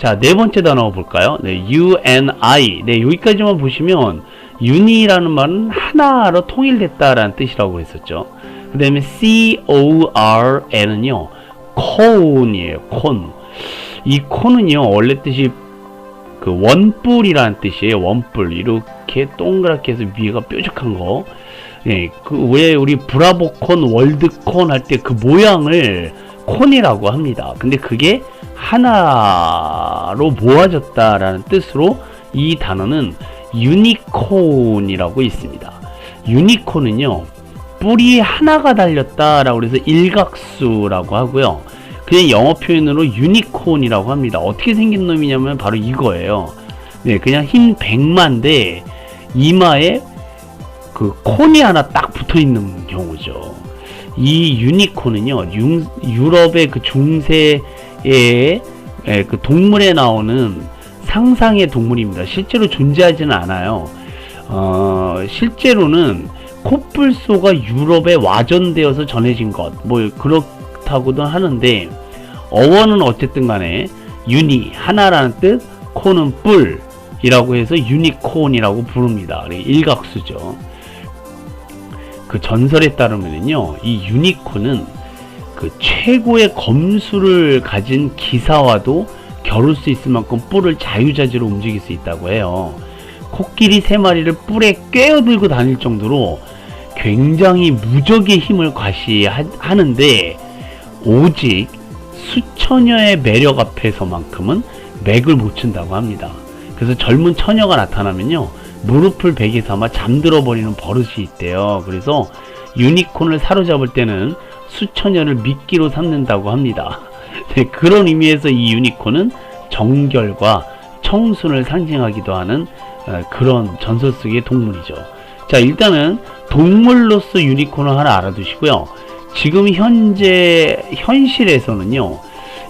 자, 네 번째 단어 볼까요? 네, you and I. 네, 여기까지만 보시면 uni라는 말은 하나로 통일됐다라는 뜻이라고 했었죠. 그 다음에 CORN은요, cone이에요, cone. 이 cone은요, 원래 뜻이 그 원뿔이라는 뜻이에요. 원뿔. 이렇게 동그랗게 해서 위가 뾰족한 거. 예, 그 왜 우리 브라보콘, 월드콘 할 때 그 모양을 콘이라고 합니다. 근데 그게 하나로 모아졌다라는 뜻으로 이 단어는 유니콘이라고 있습니다. 유니콘은요, 뿔이 하나가 달렸다라고 해서 일각수라고 하고요. 그냥 영어 표현으로 유니콘이라고 합니다. 어떻게 생긴 놈이냐면 바로 이거예요. 네, 그냥 흰 백마인데 이마에 그 콘이 하나 딱 붙어 있는 경우죠. 이 유니콘은요, 유럽의 그 중세의 그 동물에 나오는 상상의 동물입니다. 실제로 존재하지는 않아요. 실제로는 코뿔소가 유럽에 와전되어서 전해진 것, 뭐 그렇다고도 하는데, 어원은 어쨌든 간에 유니, 하나라는 뜻, 콘은 뿔이라고 해서 유니콘이라고 부릅니다. 일각수죠. 그 전설에 따르면요, 이 유니콘은 그 최고의 검수를 가진 기사와도 겨룰 수 있을 만큼 뿔을 자유자재로 움직일 수 있다고 해요. 코끼리 3마리를 뿔에 꿰어들고 다닐 정도로 굉장히 무적의 힘을 과시하는데, 오직 수처녀의 매력 앞에서만큼은 맥을 못 춘다고 합니다. 그래서 젊은 처녀가 나타나면요, 무릎을 베개 삼아 잠들어 버리는 버릇이 있대요. 그래서 유니콘을 사로잡을 때는 수처녀를 미끼로 삼는다고 합니다. 네, 그런 의미에서 이 유니콘은 정결과 청순을 상징하기도 하는 그런 전설 속의 동물이죠. 자, 일단은 동물로서 유니콘을 하나 알아두시고요. 지금 현실에서는요,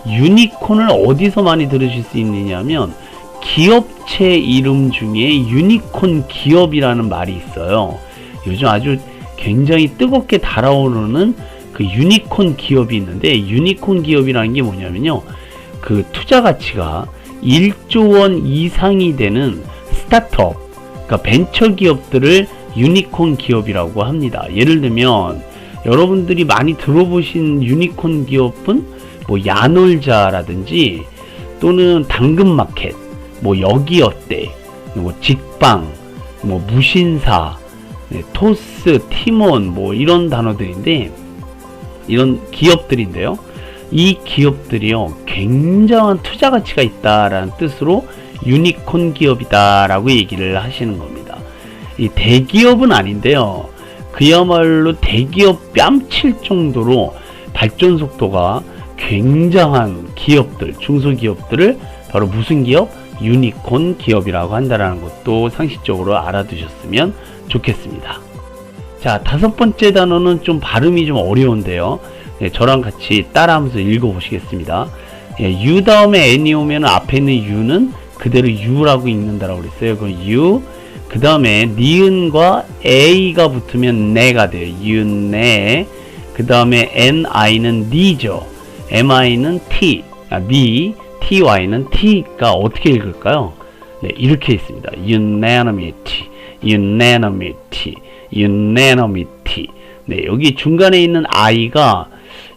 유니콘을 어디서 많이 들으실 수 있느냐면, 기업체 이름 중에 유니콘 기업이라는 말이 있어요. 요즘 아주 굉장히 뜨겁게 달아오르는 그 유니콘 기업이 있는데, 유니콘 기업이라는 게 뭐냐면요, 그 투자 가치가 1조 원 이상이 되는 스타트업, 그러니까 벤처 기업들을 유니콘 기업이라고 합니다. 예를 들면 여러분들이 많이 들어보신 유니콘 기업은 뭐 야놀자라든지, 또는 당근마켓, 뭐 여기어때, 뭐 직방, 뭐 무신사, 토스, 티몬, 뭐 이런 단어들인데, 이런 기업들인데요, 이 기업들이요, 굉장한 투자 가치가 있다라는 뜻으로 유니콘 기업이다라고 얘기를 하시는 겁니다. 이 대기업은 아닌데요, 그야말로 대기업 뺨칠 정도로 발전 속도가 굉장한 기업들, 중소기업들을 바로 무슨 기업? 유니콘 기업이라고 한다는 것도 상식적으로 알아두셨으면 좋겠습니다. 자, 5번째 단어는 좀 발음이 좀 어려운데요, 네, 저랑 같이 따라하면서 읽어보시겠습니다. U 다음에 N이 오면 앞에 있는 U는 그대로 U라고 읽는다라고 그랬어요. 그럼 U, 그 다음에 니은과 A가 붙으면 네가 돼요. 유네. 그 다음에 NI는 니죠. MI는 T, B, TY는 T가 어떻게 읽을까요? 네, 이렇게 있습니다. unanimity, unanimity, unanimity. 네, 여기 중간에 있는 I가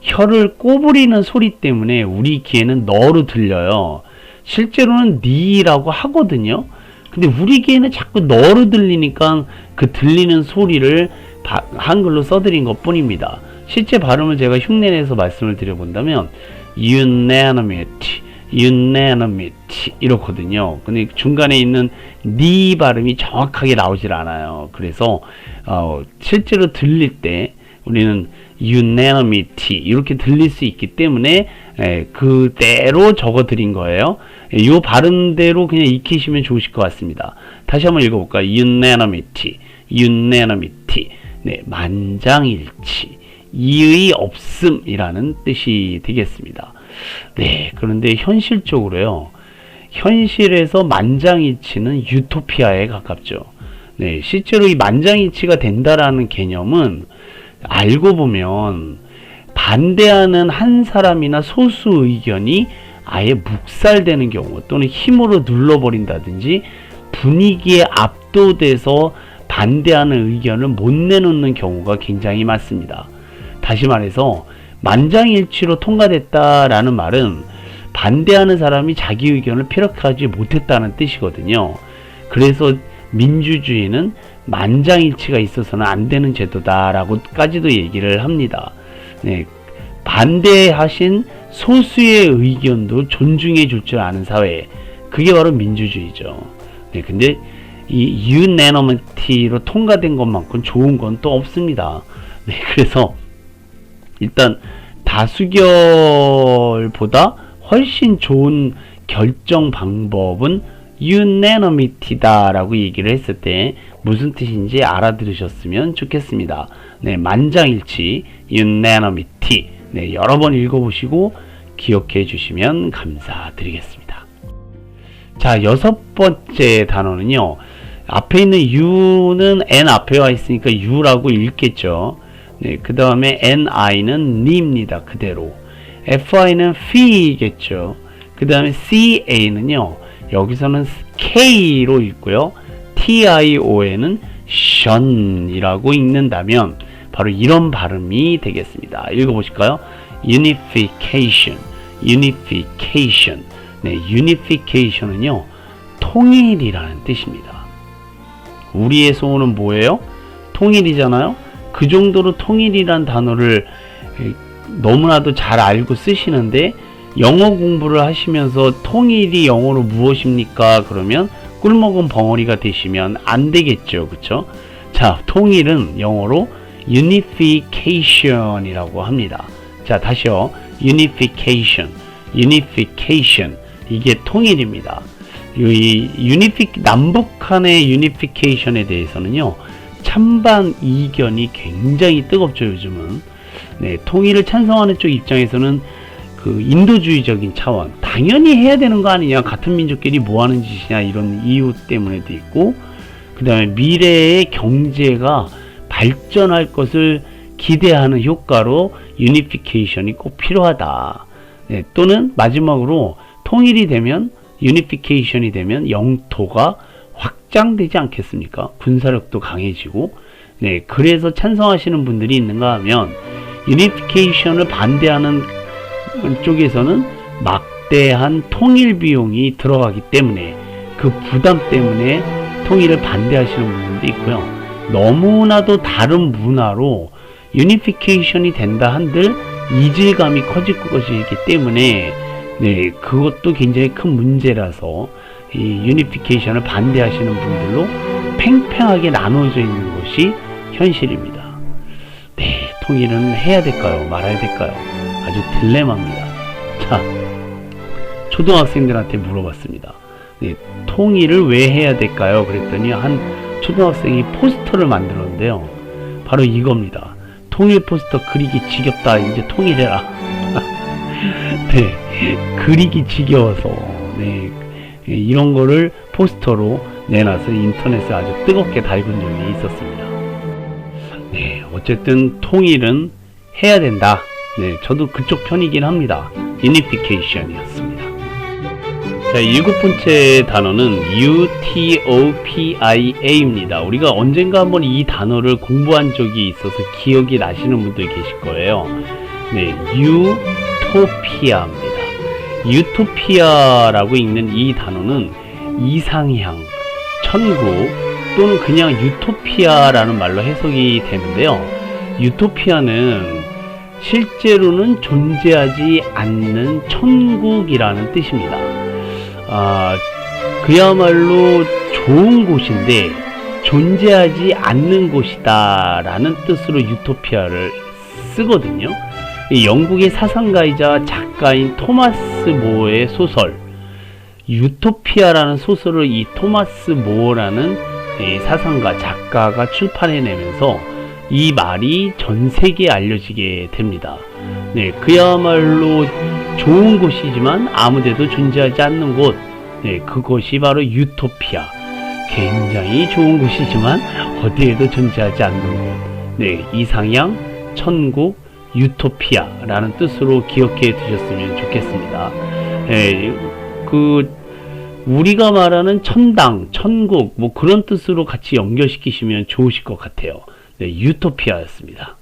혀를 꼬부리는 소리 때문에 우리 귀에는 너로 들려요. 실제로는 니라고 하거든요. 근데 우리 귀에는 자꾸 너로 들리니까 그 들리는 소리를 한글로 써드린 것 뿐입니다. 실제 발음을 제가 흉내내서 말씀을 드려본다면 unanimity, unanimity 이렇거든요. 근데 중간에 있는 니 발음이 정확하게 나오질 않아요. 그래서 실제로 들릴 때 우리는 unanimity 이렇게 들릴 수 있기 때문에 그대로 적어드린 거예요. 이 발음대로 그냥 익히시면 좋으실 것 같습니다. 다시 한번 읽어볼까요? unanimity, unanimity. 네, 만장일치, 이의 없음이라는 뜻이 되겠습니다. 네, 그런데 현실적으로요, 현실에서 만장일치는 유토피아에 가깝죠. 네, 실제로 이 만장일치가 된다라는 개념은 알고 보면 반대하는 한 사람이나 소수 의견이 아예 묵살되는 경우 또는 힘으로 눌러버린다든지 분위기에 압도돼서 반대하는 의견을 못 내놓는 경우가 굉장히 많습니다. 다시 말해서 만장일치로 통과됐다라는 말은 반대하는 사람이 자기 의견을 피력하지 못했다는 뜻이거든요. 그래서 민주주의는 만장일치가 있어서는 안 되는 제도다라고까지도 얘기를 합니다. 네, 반대하신 소수의 의견도 존중해 줄 줄 아는 사회, 그게 바로 민주주의죠. 네, 근데 이 unanimity로 통과된 것만큼 좋은 건 또 없습니다. 네, 그래서 일단 다수결보다 훨씬 좋은 결정 방법은 unanimity다라고 얘기를 했을 때 무슨 뜻인지 알아들으셨으면 좋겠습니다. 네, 만장일치, unanimity. 네, 여러 번 읽어보시고 기억해 주시면 감사드리겠습니다. 자, 6번째 단어는요. 앞에 있는 U는 N 앞에 와 있으니까 U라고 읽겠죠. 네, 그 다음에 NI는 Ni입니다. 그대로. FI는 Fee겠죠. 그 다음에 CA는요. 여기서는 K로 읽고요. TION은 Shun이라고 읽는다면 바로 이런 발음이 되겠습니다. 읽어보실까요? Unification. Unification. 네, Unification은요. 통일이라는 뜻입니다. 우리의 소원은 뭐예요? 통일이잖아요. 그 정도로 통일이란 단어를 너무나도 잘 알고 쓰시는데 영어 공부를 하시면서 통일이 영어로 무엇입니까? 그러면 꿀먹은 벙어리가 되시면 안 되겠죠. 그쵸? 자, 통일은 영어로 unification이라고 합니다. 자, 다시요. unification. unification. 이게 통일입니다. 남북한의 유니피케이션에 대해서는요, 찬반 이견이 굉장히 뜨겁죠, 요즘은. 네, 통일을 찬성하는 쪽 입장에서는 그 인도주의적인 차원, 당연히 해야 되는 거 아니냐, 같은 민족끼리 뭐 하는 짓이냐, 이런 이유 때문에도 있고, 그 다음에 미래의 경제가 발전할 것을 기대하는 효과로 유니피케이션이 꼭 필요하다. 네, 또는 마지막으로 통일이 되면 유니피케이션이 되면 영토가 확장되지 않겠습니까? 군사력도 강해지고. 네, 그래서 찬성하시는 분들이 있는가 하면 유니피케이션을 반대하는 쪽에서는 막대한 통일 비용이 들어가기 때문에 그 부담 때문에 통일을 반대하시는 분들도 있고요. 너무나도 다른 문화로 유니피케이션이 된다 한들 이질감이 커질 것이기 때문에 네, 그것도 굉장히 큰 문제라서 이 유니피케이션을 반대하시는 분들로 팽팽하게 나눠져 있는 것이 현실입니다. 네, 통일은 해야 될까요? 말아야 될까요? 아주 딜레마입니다. 자, 초등학생들한테 물어봤습니다. 네, 통일을 왜 해야 될까요? 그랬더니 한 초등학생이 포스터를 만들었는데요. 바로 이겁니다. 통일 포스터 그리기 지겹다. 이제 통일해라. 네, 그리기 지겨워서 네, 이런 거를 포스터로 내놔서 인터넷에 아주 뜨겁게 달군 적이 있었습니다. 네, 어쨌든 통일은 해야 된다. 네, 저도 그쪽 편이긴 합니다. 유니피케이션이었습니다. 자, 7번째 단어는 UTOPIA입니다. 우리가 언젠가 한번 이 단어를 공부한 적이 있어서 기억이 나시는 분들 계실 거예요. 네, 유토피아입니다. 유토피아라고 읽는 이 단어는 이상향, 천국 또는 그냥 유토피아라는 말로 해석이 되는데요. 유토피아는 실제로는 존재하지 않는 천국이라는 뜻입니다. 그야말로 좋은 곳인데 존재하지 않는 곳이다 라는 뜻으로 유토피아를 쓰거든요. 영국의 사상가이자 작가인 토마스 모어의 소설 유토피아라는 소설을 이 토마스 모어라는 사상가 작가가 출판해내면서 이 말이 전 세계에 알려지게 됩니다. 네, 그야말로 좋은 곳이지만 아무데도 존재하지 않는 곳, 네, 그것이 바로 유토피아. 굉장히 좋은 곳이지만 어디에도 존재하지 않는 곳. 네, 이상향, 천국, 유토피아라는 뜻으로 기억해 두셨으면 좋겠습니다. 예, 그 우리가 말하는 천당, 천국 뭐 그런 뜻으로 같이 연결시키시면 좋으실 것 같아요. 네, 유토피아였습니다.